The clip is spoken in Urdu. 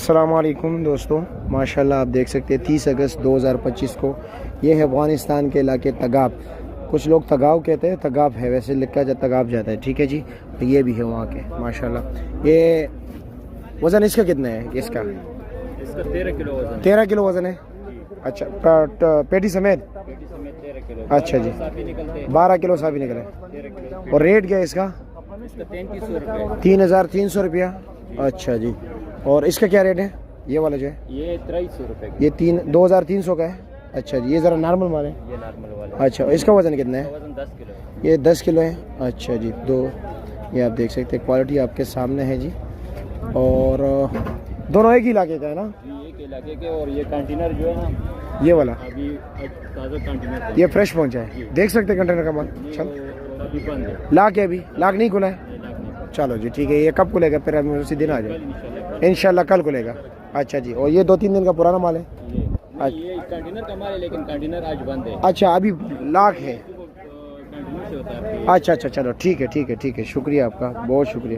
السلام علیکم دوستوں، ماشاءاللہ آپ دیکھ سکتے ہیں 30 اگست 2025 کو یہ ہے افغانستان کے علاقے تگاب. کچھ لوگ تگاؤ کہتے ہیں، تگاب ہے، ویسے لکھا جاتا تگاب جاتا ہے. ٹھیک ہے جی، یہ بھی ہے وہاں کے ماشاءاللہ. یہ وزن اس کا کتنا ہے؟ اس کا 13 کلو وزن. 13 کلو وزن ہے. اچھا، پیٹی سمیت. 13 کلو. اچھا جی، 12 کلو صافی نکلے. اور ریٹ کیا ہے اس کا؟ 3300 روپے. 3300 روپیہ. اچھا جی. اور اس کا کیا ریٹ ہے یہ والا جو ہے؟ یہ 2300 روپے. یہ 2300 کا ہے. اچھا جی، یہ ذرا نارمل مال ہے. یہ نارمل والا. اچھا، اس کا وزن کتنا ہے؟ وزن 10 کلو ہے. یہ 10 کلو ہے. اچھا جی، یہ آپ دیکھ سکتے ہیں، کوالٹی آپ کے سامنے ہے جی. اور دونوں ایک ہی علاقے کا ہے نا؟ ایک علاقے کے. اور یہ کنٹینر جو ہے نا، یہ والا ابھی تازہ کنٹینر. یہ فریش پہنچا ہے. دیکھ سکتے ہیں کنٹینر کا مال. چل، ابھی بند ہے. لاک ہے، ابھی لاک نہیں کھلا ہے. چلو جی ٹھیک ہے. یہ کب کھلے گا پھر؟ ہم اسی دن آ جائیں انشاءاللہ، کل کھلے گا. اچھا جی. اور یہ 2-3 دن کا پرانا مال ہے. یہ کنٹینر کا مال ہے، لیکن کنٹینر آج بند ہے. اچھا، ابھی لاک ہے. کنٹینر سے ہوتا ہے. اچھا، چلو ٹھیک ہے. شکریہ آپ کا، بہت شکریہ.